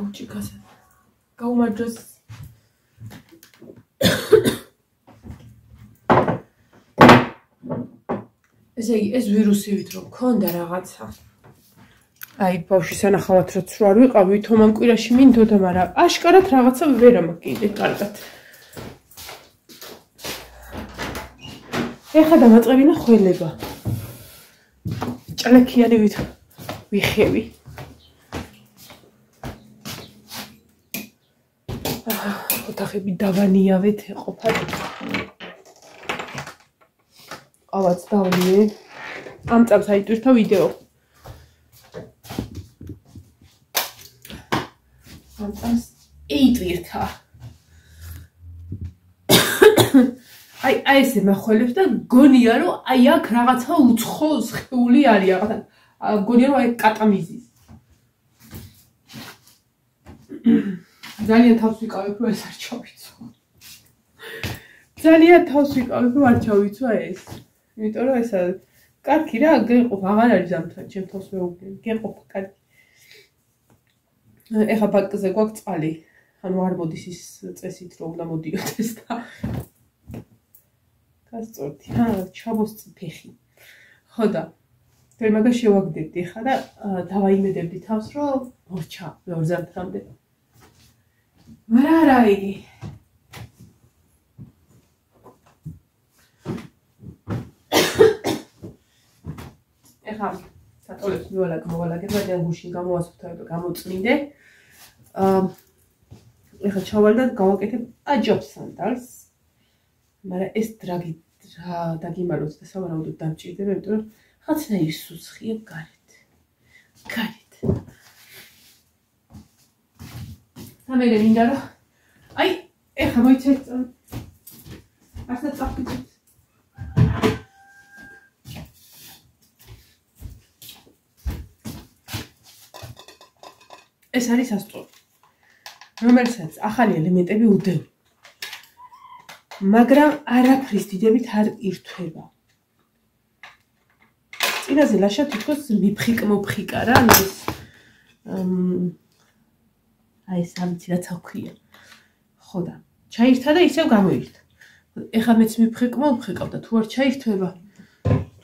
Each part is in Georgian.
ოჩიკასა. გაუმარჯოს. ეს ვირუსივით რომ მქონდა რაღაცა. აი ბავშვის ანახავად რაც რო არ ვიყავ, ვითომ ამ კვირაში მინდოდა, მაგრამ აშკარად რაღაცა ვერ ამაკიდე კარგად. ეხა დამაწყებინა ხველება. ჭლექიანი ვიხევი. ოთახები დავანიავეთ ყოფად. ყავაც დავლიე. ამ წამს აიტვირთა ვიდეო. ამ წამს აიტვირთა. აი ესე მახველებს და გონია რომ აი აქ რაღაცა უცხო სხეული არის რაღაცა. გონია რომ აი კატამიზის. ძალიან თავს ვიკავებ რომ ეს არ ჩავიცვა. ძალიან თავს ვიკავებ რომ არ ჩავიცვა ეს. იმიტომ რომ ესა კარგი რა, გეყოფ აღარ არის ზამთარი, ჩემ თავს მეუბნები. გეყოფ კარგი. ეხა ბაკზე გვაქვს წყალი. ანუ არ მოდის ის წესით რომ უნდა მოდიოდეს და გასწორდი. ჩაბოს ფეხი. ხო და თერ მაგას შევაგდებდი ხა და დავაიმედებდი თავს რომ მორჩა ორ ზამთრამდე. არა იგი. ეხა სატოლებს მოვალაგებ, მაგრამ გუშინ გამოვასუფთავე და გამოწმინდე. ეხა ჩავალ და გავაკეთებ აჯობს სანდალს. მაგრამ ეს დაგიმალოთ და სავარაუდოდ დამჭირდება, იმიტომ რომ ხაცნაირი სუცხია გარეთ. ამერე მინდა რომ აი ეხა მოიცეთ ასე წახდით. ეს არის ასწორი, რომელსაც ახალი ელემენტები უდევს. მაგრამ არაფრის დიდებით არ ირთვება. წინაზე ლაშა თითქოს მიფხიკ-მოფხიკა რა, ეს აი ეს ამიცი რაც აქვია. ხო და ჩაირთა და ისევ გამოირთა. ეხა მეც მიფხიკ-მოფხიკავ და თუ არ ჩაირთვება,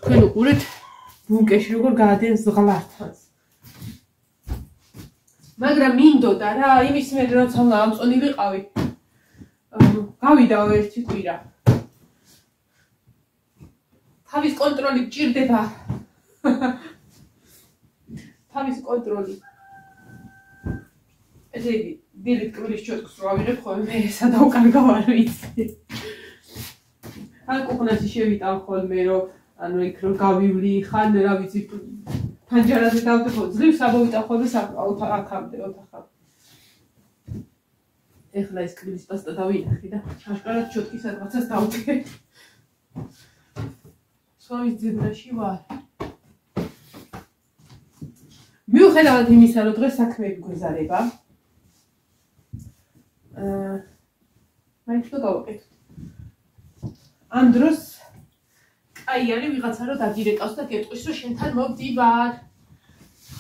თქვენ უყურეთ ბუნკეში როგორ გაადიან ზღლართას. მაგრამ მინდოდა რა, იმის მერე როცა უნდა ამწონი ვიყავი. გავიდა ერთი კვირა. თავის კონტროლი გჭირდება. თავის კონტროლი. ესე იგი, დილით კბილის ჩოტკს რო ავიღებ ხოლმე, მე სადავკარგავ არ ვიცი. ან კუქნაში შევიტან ხოლმე, რომ ანუ იქ რომ გავივლი, ხან რა ვიცი, ფანჯარაზე დავდეხო, ძლივს ამოვიტან ხოლმე აქამდე, ოთახამდე. ეხლა ეს კბილის პასტა დავინახე და აშკარად ჩოტკის რაღაცას დავდგე. სხვავის ძებრაში ვარ. მიუხედავად იმისა, რომ დღეს საქმეები გვეზარება, მაინც უნდა გავაკეთოთ. ამ დროს კაი არის ვიღაცა რომ დაგირეკავს და გეტყვის რომ შენთან მოვდივარ.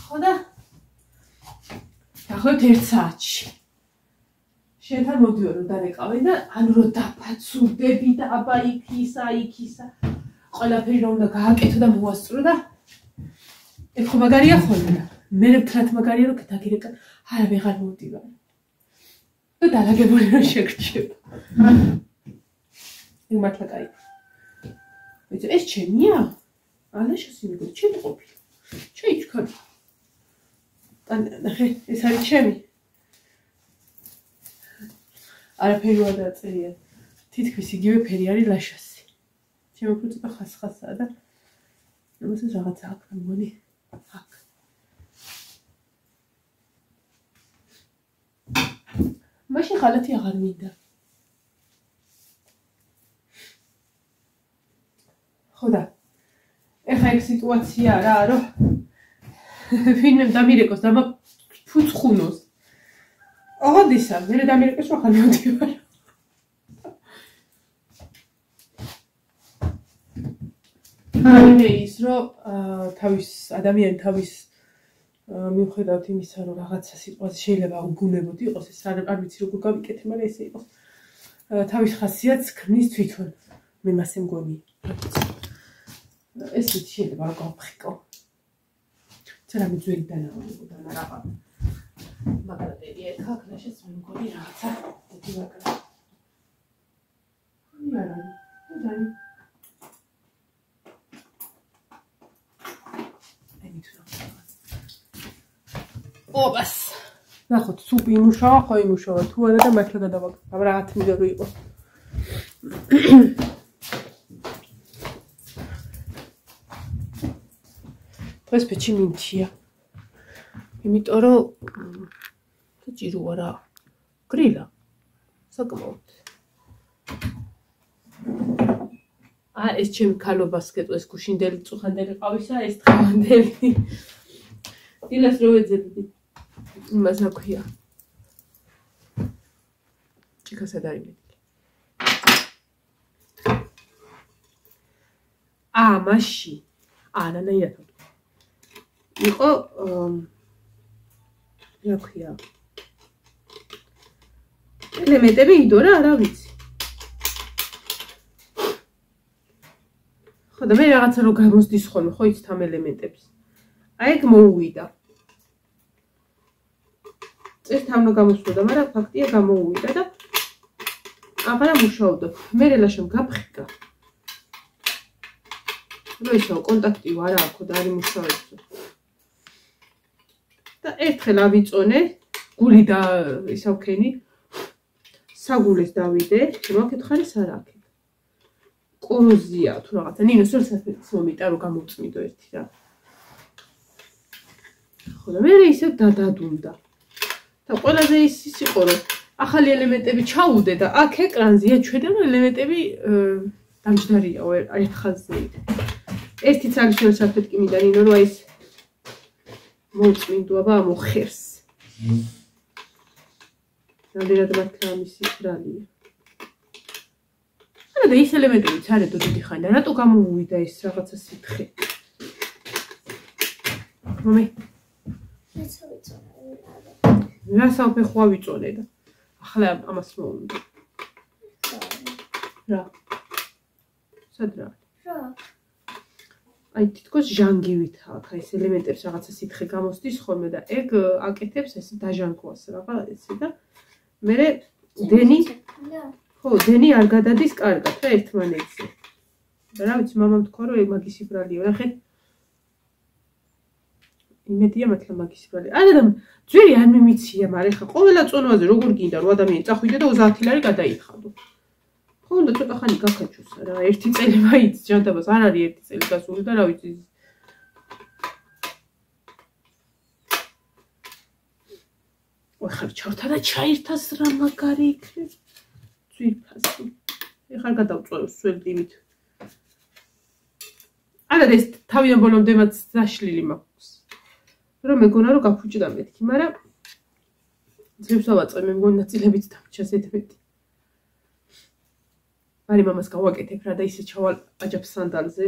ხო და დაახლოებით 1 საათში. შენთან მოვდივარ რომ დარეკავენ და ანუ რომ დაფაცურდები და აბა იქისა. ყველაფერი რომ უნდა გააკეთო და მოვასწრო და ეს ხო მაგარია ხოლმე. მე მთლად მაგარია რომ დაგირეკა, არა ვეღარ მოვდივარ. და დალაგებული რომ შეგრჩება. ეგ მართლა კაი. ვიცი ეს ჩემია? ალაშას იმედი ჩემი ყოფილი. ჩაიჩქარ. ნახე ეს არის ჩემი. არაფერი არ დაწერია. თითქმის იგივე ფერი არის ლაშასი. ჩემი უფრო ცოტა ხასხასაა და ამასაც რაღაცა აქვს მგონი. აქ. მაშინ ხალათი აღარ მინდა. ხო და ეხა ეგ სიტუაცია რა, რომ ვინმე დამირეკოს და ფუცხუნოს. ოღონდისა, მე დამირეკოს რომ ხარ მივდივარ. აი ის რომ თავის ადამიანი თავის მიუხედავად იმისა, რომ რაღაცა სიტყვაზე შეიძლება უგუნებოდი იყოს, ეს არ ვიცი როგორ გავიკეთე, მაგრამ ესე იყო. თავის ხასიათს ქმნის თვითონ. მე მასე მგონი. ეს ვიცი შეიძლება არ გავფრიკო. ცერამი ძველი დანაოლებოდა რაღაცა. მაგრამ ერთხელ ქლაშეც მე მგონი რაღაცა დიდი ვაკრა. არა. ოპას. ნახოთ, სუპი იმუშავა, ხო იმუშავა, თუ არა და მართლა გადავაგდო. მაგრამ რა 10 მინუტი იყო. დღეს პეჩი მინთია. იმიტომ რომ ჭიროა რა. გრილა. საკმაოდ. ეს ჩემი ქალობას გეტყვი, ეს გუშინდელი წუხანდელი ყავისა, ეს დღევანდელი. დილას რო ეძებდი. იმას აქვია. ჭიქასად არის მეთქი. მაში. ანანაირად. იყო რა ქვია. ელემენტები იდო რა ვიცი. ხო და მე რაღაცა რო გამოსდის ხოლმე, ხო იცით ამ ელემენტებს. ეგ მოუვიდა. ეს თავно გამოსვდა, მაგრამ ფაქტია გამოუვიდა და აღარა მუშაობდა. მე რელაშემ გაფრიკა. რო ისო კონტაქტი ვარ აქო და არის მუშაობდო. და ერთხელ ავიწონე, გული და ისავქენი. საგულეს დავიდე, შემოკითხარი სარა აქ. კოროზია თუ რაღაცა, ნინოს როდესაც მომიტა რომ გამოვწმიდო ერთი რა. ხო და მე ისე დადადუნდა. და ყველაზე ის იყო რომ ახალი ელემენტები ჩაუდე და აქ ეკრანზე აჩვენე რომ ელემენტები დამჯდარია ერთ ხაზზე. ერთიც არის შესაძლოა კი მინდა ნინო რომ ეს მოწმინდობა მოხერს. ნამდვილად მართლა მისი ბრალია. და ის ელემენტებიც არედო დიდი ხანი და რატო გამოუვიდა ეს რაღაცა სითხე? მომე რასაუბრე ხო ავიწონე და ახლა ამას მოუნდა. რა? სად რა? აი თითქოს ჟანგივით აქ ეს ელემენტებს რაღაცა სითხე გამოსდის ხოლმე და ეგ აკეთებს ეს დაჟანგვას რაღა ესე და მე დენი ხო, დენი არ გადადის კარგად რა ერთმანეთზე. და რა ვიცი, მამამ თქვა რომ ეგ მაგისი ბრალია, რა ხე? იმედია მართლა მაგისი ბრალია. არა, ძვირი არ მიმიცია, მაგრამ ხა ყოველა წონვაზე როგორ გინდა რომ ადამიანი წახვიდე და 30 ლარი გადაიხადო. ხო, უნდა ცოტა ხანი გაქაჩოს რა, ერთი წელი მაიც ჯანდაბას არ არის ერთი წელი გასული და რა ვიცი. ხარ ჩავთა და ჩაირთას რა მაგარი იქნება. ძვირფასი. ეხლა გადავწვევ სველდივით. არა ეს თავიდან ბოლომდე მათ დაშლილი მაქვს. რომ მეგონა რომ გაფუჭდა მეთქი, მაგრამ ძებს ავაწყე მე მგონი ნაწილებიც დამჭა ზედმეტი. მარი მამას გავაკეთებ რა და ისე ჩავალ აჯაფ სანდალზე.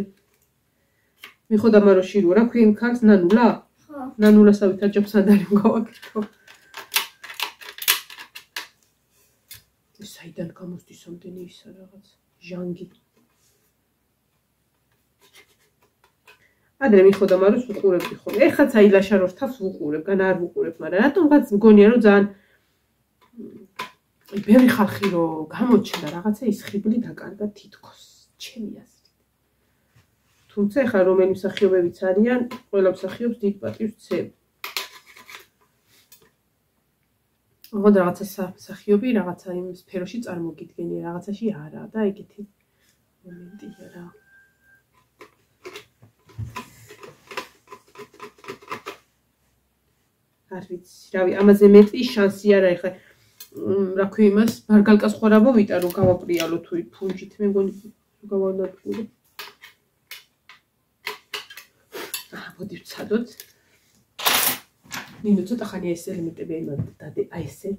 მიხოდა მარო შირო რა ქვია იმ ქალს ნანულა? ხო. ნანულასავით აჯაფ სანდალი გავაკეთო. საიდან გამოსდის ამდენი ისა რაღაც ჟანგი. ადრე მიხოდა მაროს ვუყურებდი ხოლმე. ეხაც აი ლაშაროს თავს ვუყურებ, გან არ ვუყურებ, მაგრამ რატომღაც მგონია რომ ძალიან ბევრი ხალხი რო გამოჩნდა რაღაცა ის ხიბლი დაკარგა თითქოს. ჩემი აზრით. თუმცა ეხლა რომელი მსახიობებიც არიან, ყველა მსახიობს დიდ პატივს ვცემ. ოღონდ რაღაცა მსახიობი რაღაცა იმ სფეროში წარმოგიდგენია, რაღაცაში არა და ეგეთი მომენტია რა. არ ვიცი, რავი, ამაზე მეტი შანსი არა ეხლა რა ქვია იმას, ბარგალკას ხوار ამოვიტა რომ გავაპრიალო თუ ფუნჯით, მე მგონი გავანადგურე. მოდი ვცადოთ. ნინო ცოტა ხანია ეს ელემენტები აი დადე, აი ესე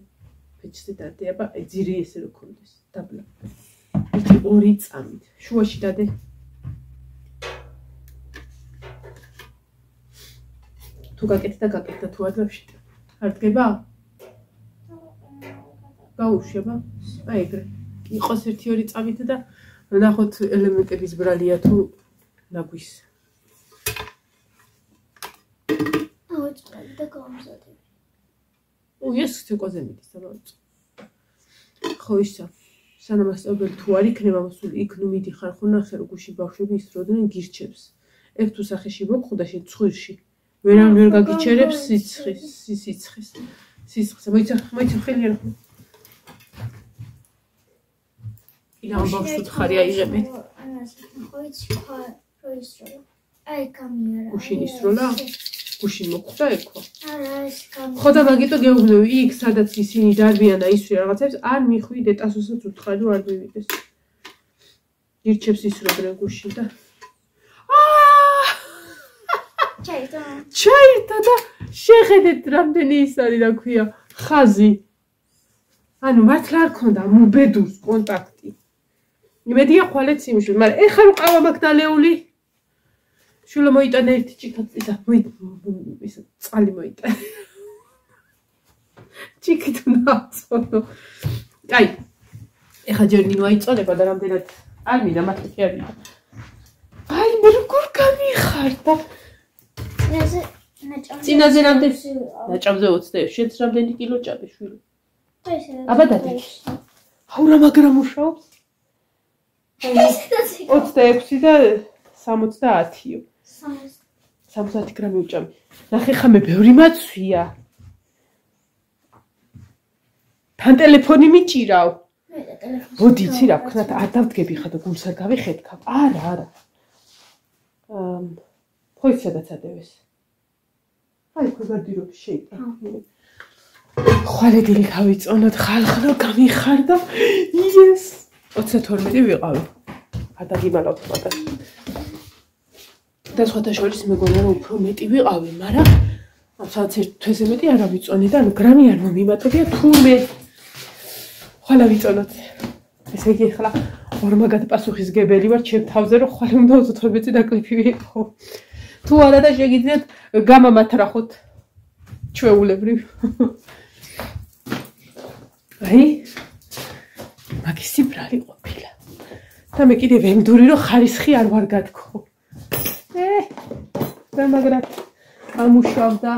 ფეჩზე დადე, აბა აი ძირი ესე რო ქონდეს, დაბლა. ერთი ორი წამით, შუაში დადე. თუ თუ გაკეთდა თუ არა ვშიტე. არ დგება? გაუშვება? აი ეგრე. იყოს 1-2 წამით და ნახოთ ელემენტების ბრალია თუ ნაგვის. ავეწყრები და გავამზადები. ეს ცეკვაზე მიდის დამავიწყო. ხო ისა. სანამ ასწავლებელი თუ არ იქნება მოსული, იქ ნუ მიდიხარ ხო ნახე რომ გუში ბავშვები ისროდნენ გირჩებს. ეგ თუ სახეში მოგხვდა შენ ცხვირში. ვერავინ ვერ გაგიჩერებს სიცხეს. მოიცა ხელი არ ხო. ილა ბავშვი ხარი აიღებენ. ხო იცი ხო ისროლა. აი გამიარა. გუშინ ისროლა? გუშინ მოგხვდა ეგ ხო? არა ეს გამიარა. ხო და მაგიტო გეუბნები იქ სადაც ისინი დარბიან და ისვრიან რაღაცებს არ მიხვიდე ტასოსაც უთხარი რომ არ მივიდეს. გირჩებს ისროდნენ გუშინ და ჩაირთა და შეხედეთ რამდენი ის არის რა ქვია ხაზი. ანუ მართლა არ ქონდა მუბედურს კონტაქტი. იმედია ხვალეც იმშვი, მაგრამ ეხლა რო ყავა მაგ დალეული შულო მოიტანა ერთი ჭიქა ის წყალი მოიტანა. ჭიქით ნაცოდო. აი, ეხლა ჯერ ნინო აიწოდება და რამდენად არ მინდა მართლა კი არ მინდა. აი, მე როგორ გამიხარდა. წინაზე რამდენი? ნაჭამზე 27, შენც რამდენი კილო ჭამე შვილი? აბა დადი. აუ რა მაგრამ მუშაობს? 26 და 70-იო. 70 გრამი უჭამე. ნახე ხა მე ბევრი მაცვია. თან ტელეფონი მიჭირავ. მოდი იცი რა ვქნათ არ დავდგები ხა და გულს არ გავიხეთქავ. არა. ხო ის სადაც ადევეს. აი ხო გარდირობი შეიძლება. ხვალედილი გავიწონოთ ხალხო გამიხარდა. იეს 32 ვიყავი. გადაგიმალავთ პატარა. და სხვათა შორის მეგონა რომ უფრო მეტი ვიყავი, მაგრამ ამ სადაც ერთ თვეზე მეტი არ ავიწონე და ანუ გრამი არ მომიმატებია თურმე. ხვალა ვიწონოთ. ესე იგი ახლა ორმაგად პასუხისგებელი ვარ ჩემ თავზე რომ ხვალე უნდა 32 დაკლიფი ვიყო. თუ არა და შეგიძლიათ გამამათრახოთ ჩვეულებრივ. აი მაგისი ბრალი ყოფილა. და მე კიდე ვემდური რომ ხარისხი არ ვარ გათქო. და მაგრად ამუშავდა.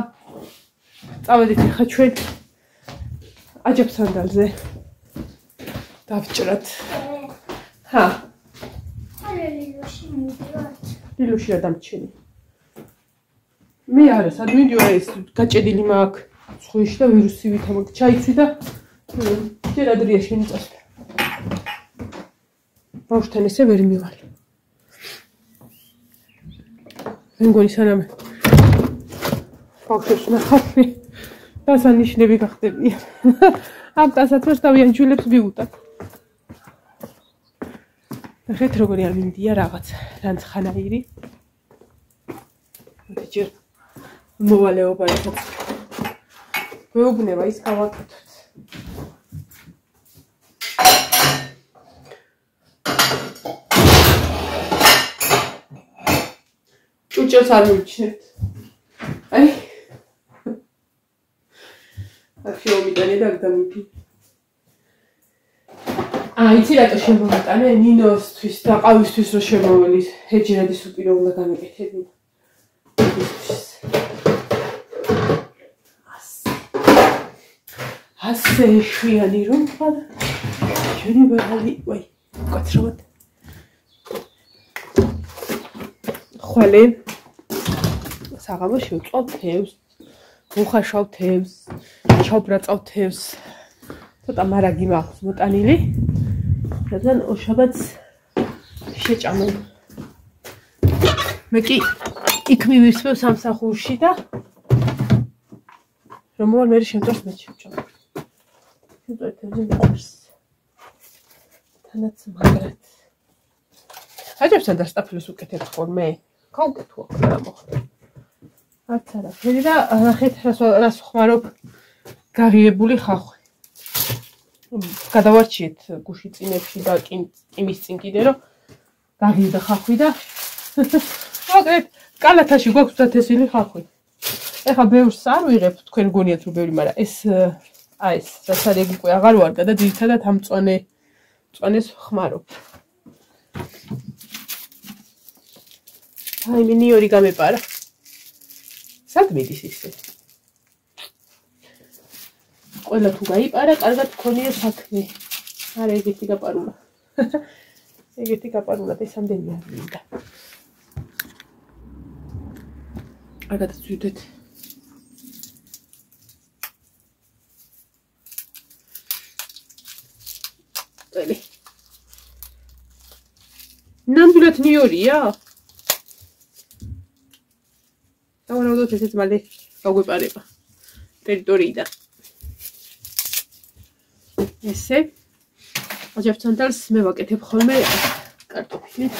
წავედით ხა ჩვენ აჯაფსანდალზე. დავჭრათ. ჰა. ლილუში რა დამჩენი. მე არა, სად მიდიო ეს გაჭედილი მაქვს ცხვირში და ვირუსი ვითა მაგ ჩაიცვი და ჯერ ადრია შენი წასვლა. ბავშვთან ესე ვერ მივალ. მე მგონი სანამ ბავშვებს ნახავი დასანიშნები გახდებიან. ამ დასაწყისს თავიანთ ჯულებს მიუტან. ნახეთ როგორი არ მინდია რაღაც რანცხანაირი. მოდი ჯერ მოვალეობა ერთად. მეუბნება ის გავაკეთოთ. ჭუჭელს არ მივჩნევთ. აი. აქ შემომიტანე და აქ დამიდი. იცი რატო შემომიტანე? ნინოსთვის და ყავისთვის რომ შემოველის ჰეჯერადის უპირო უნდა გამეკეთებინა. ასე შვიანი რომ ხარ ჩვენი ბაღი ვაი კაცრავად ხვალე საღამო შევწვალ თევზ მოხაშავ თევზ ჩავბრაწავ თევზ ცოტა მარაგი მაქვს მოტანილი რადგან ოშაბაც შეჭამენ მე კი იქ მივისვევ სამსახურში და რომ მოვალ მე შემწვარს მე შევჭამ თანაც მაგრად. აჯებსა და სტაფილოს უკეთებ ხოლმე. გავუკეთო რა მოხდა. არც არაფერი და ნახეთ რას ხმარობ გაღიებული ხახვი. გადავარჩიეთ გუში წინებში და იმის წინ კიდე რომ გაღიდა ხახვი და მოკლედ კალათაში გვაქვს დათესილი ხახვი. ეხლა ბევრს არ ვიღებ, თქვენ გონიათ რომ ბევრი, მაგრამ ეს ეს რაც არის უკვე აღარ ვარდა და ძირითადად ამ მწვანეს ხმარობ. აი მინიორი გამეპარა. სად მიდის ისე? ყველა თუ გაიპარა, კარგად გქონია საქმე. არა ეგეთი გაპარულა. ეგეთი გაპარულა და სამდენი არ მინდა. კარგად ვიდეთ. წელი. ნამდვილად ნიორია? დავარავდოთ ესეც მალე გაგვეპარება ტერიტორიიდან. ესე ოჯახთან მე ვაკეთებ ხოლმე კარტოფილით.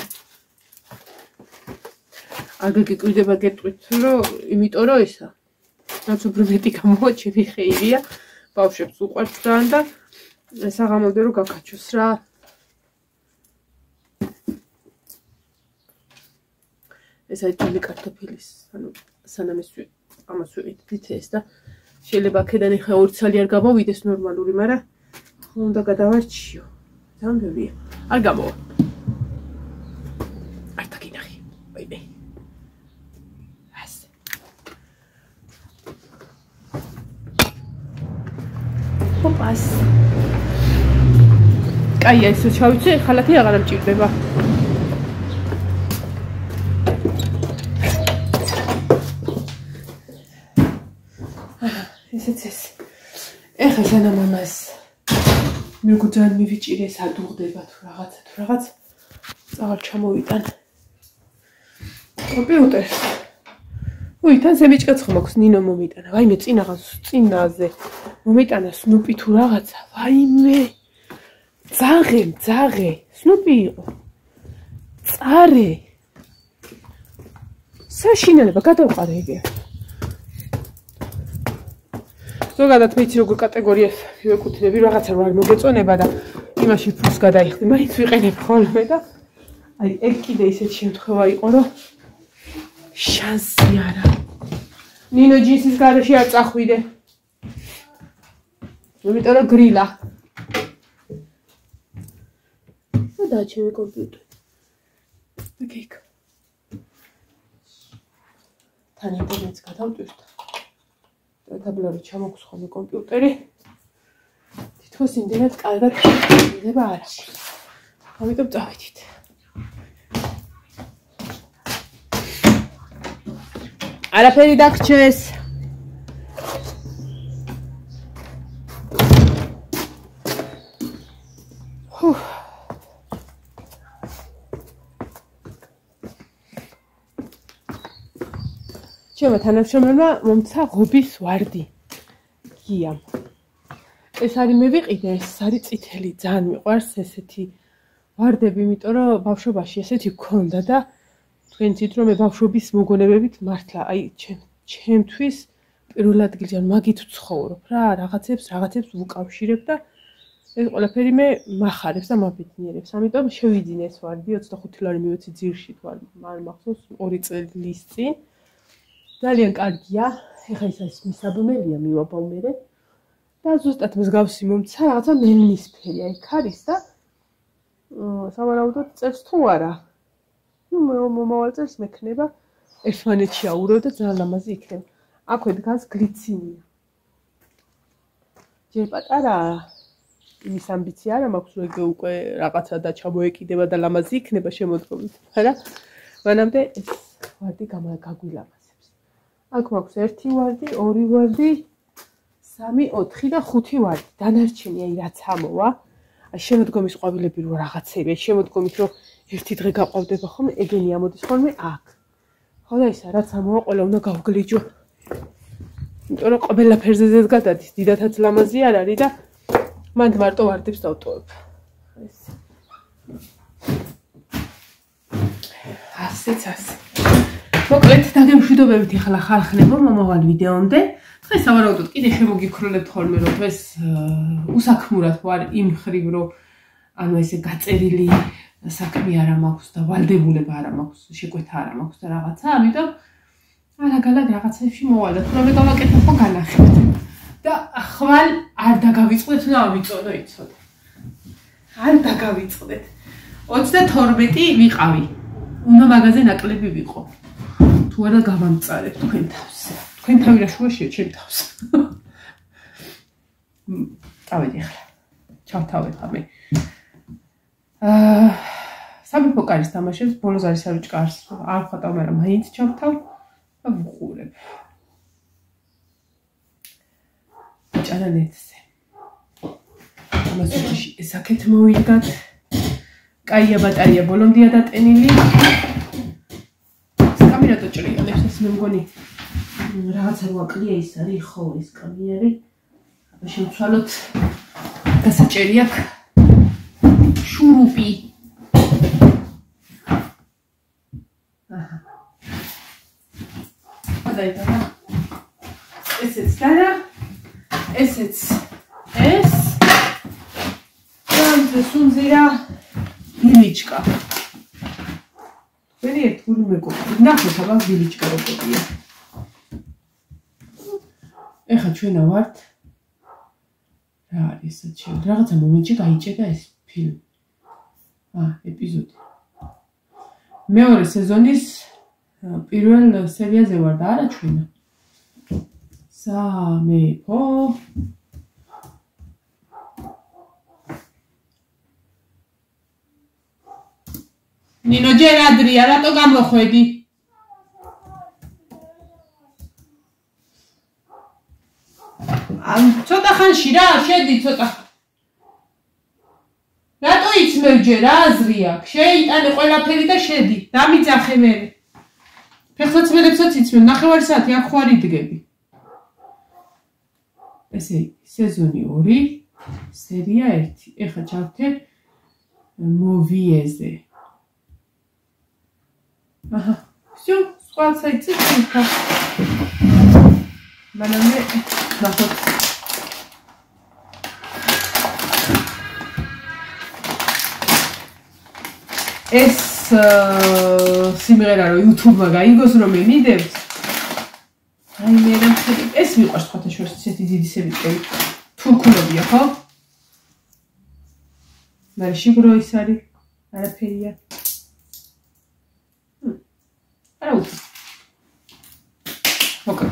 არ გიკვირდება გეტყვით, რომ იმიტომ რომ ესა რაც უფრო მეტი გამოჩები ხეირია, ბავშვებს უყვართ ძალიან და საღამოდე რომ გაკაჩოს რა. ეს არის ძველი კარტოფილის, ანუ სანამ ამას ვიყიდით ეს და შეიძლება აქედან ხა 2 წელი არ გამოვიდეს ნორმალური, მაგრამ უნდა გადავარჩიო. ძალიან ბევრია. არ გამოვა. არ დაგინახი. ვაიმე. ასე. ჰოპას. კაია, ესე ჩავიცე, ხალათი აღარ მჭირდება. ესეც. ეხლა სანამ ამას მეგოძან მივიჭირეს ადუღდება თუ რაღაც წაღარ ჩამოვიტან კომპიუტერს. თან სემიჭკაც ხომ აქვს ნინო მომიტანა. ვაიმე წინაზე მომიტანა სნუპი თუ რაღაცა. ვაიმე ძაღე სნუპი იყო. წარე საშინელება გადავყარე ეგე. ზოგადად მეცი როგორ კატეგორიას ვეკუთვნები, რაღაცა არ მოგეწონება და იმაში ფულს გადაიხდი, მაინც ვიყენებ ხოლმე და აი ეგ კიდე ისეთ შემთხვევა იყო, რომ შანსი არა. ნინო ჯინსის გარეშე არ წახვიდე. იმიტომ რომ გრილა. და ჩემი კომპიუტერი. ოკეი. თან ინტერნეტს გადავტვირთ. ტაბლური ჩამოგვს ხოლმე კომპიუტერი. თითქოს იმდენად კარგად შეიძლება არ აქვს. ამიტომ წავედით. არაფერი დაგჭეს. ჩემო თანამშრომელმა მომცა ღობის ვარდი გიამ. ეს არის მე ვიყიდე, ეს არის წითელი, ძალიან მიყვარს ესეთი ვარდები, იმიტომ რომ ბავშვობაში ესეთი გქონდა და თქვენ იცით რომ მე ბავშვობის მოგონებებით მართლა აი ჩემთვის პირველ ადგილზე მაგით ვცხოვრობ რა, რაღაცებს ვუკავშირებ და ეს ყველაფერი მე მახარებს და მაბედნიერებს. ამიტომ შევიძინე ეს ვარდი 25 ლარი მივეცი ძირში თუ არ მახსოვს 2 წლის წინ. ძალიან კარგია. ეხლა ის მისაბმელია მივაბავმერე. და ზუსტად მსგავსი მომცა რაღაცა მელნისფერი აი ქარის და სავარაუდოდ წერს თუ არა. მომავალ წელს მექნება ერთმანეთში აურო და ძალიან ლამაზი იქნება. აქვე დგას გლიცინია. ჯერ პატარა იმის ამბიცია არა მაქვს რომ ეგ უკვე რაღაცა და ჩამოეკიდება და ლამაზი იქნება შემოდგომით. მაგრამ მანამდე ეს ვარდი გაგვილამაზებს. აქ მაქვს 1 ვარდი, 2 ვარდი, 3, 4 და 5 ვარდი. დანარჩენი აი რაც ამოვა, აი შემოდგომის ყვავილები რო რაღაცები, აი შემოდგომით რო ერთი დღე გაყვავდება ხოლმე, ეგენი ამოდის ხოლმე აქ. ხო და ისა რაც ამოვა, ყველა უნდა გავგლიჯო. იმიტომ რომ ყველა ფერზეზეც გადადის, დიდათაც ლამაზი არ არის და მანდ მარტო ვარდებს დავტოვებ. ეს. ასეც. მოკლედ დაგემშვიდობებით ახლა ხალხნებო მომავალ ვიდეომდე. დღეს სავარაუდოდ კიდე შემოგიქროლებთ ხოლმე რომ დღეს უსაქმურად ვარ იმ ხრივ რომ ანუ ესე გაწერილი საქმე არა მაქვს და ვალდებულება არა მაქვს, შეკვეთა არა მაქვს და რაღაცა, ამიტომ არაგალად რაღაცებში მოვალდა, თუ რამე გავაკეთებ ხო განახებთ. და ხვალ არ დაგავიწყდეთ და ავიწოდო იცოდე. არ დაგავიწყდეთ. 32 ვიყავი. უნდა მაგაზე ნაკლები ვიყო. თუ არა გავამწარებ თქვენ თავს. თქვენ თავი რა შუაშია ჩემ თავს. წავედი ახლა. ჩავთავე ხამე. სამეფო კარის თამაშებს ბოლოს არის არუჭკარს. არ ხატავ, მაგრამ მაინც ჩავთავ და ვუყურებ. ჭანანეთზე. ამასობაში ესაკეთ მოვიდგათ. კაია ბატარია ბოლომდეა დატენილი. კამერატო ჭრიალებს ეს მე მგონი რაღაცა როაკლია ის არის ხო ეს კამიერი. აბა შევცვალოთ დასაჭერი აქვს შურუპი. აჰა. დაიწყება. ესეც დანა. ესეც ეს. და სუნზირა ბილიჩკა. ვერი ერთ გული მეგობრები. ნახეთ აბა ბილიჩკა როგორია. ეხლა ჩვენა ვართ რა არის ეს ჩემ რაღაცა მომენტში გაიჭედა ეს ფილმი. ეპიზოდი. მეორე სეზონის პირველ სერიაზე ვარ და არა ჩვენა. სამეფო ნინო ჯერ ადრია, რატო გამოხვედი? ცოტა ხანში რა, შედი ცოტა. რატო იცმევ ჯერ, რა აზრი აქვს? შეიტანე ყველაფერი და შედი, დამიძახე მერე. ფეხსაცმელებსაც იცმევ, ნახევარი საათი აქ ხო არ იდგები. ესე სეზონი 2, სერია 1. ეხლა ჩავთე მოვიეზე. აჰა, всё, სხვა საიტზე ჩავთე. მანამდე ნახოთ. ეს სიმღერა რომ YouTube-მა გაიგოს რომ მე მიდევს. აი მე რა ეს მიყვარს სხვათა შორის ესეთი დიდი სევიწყები. თურქულობია ხო? მაგრამ შიგრო ის არის არაფერია. არა უცებ. მოკლა.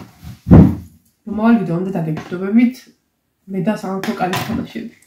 რომავალ ვიდეო უნდა დაგეგმდობებით მე და სამეფო კარის თამაშები.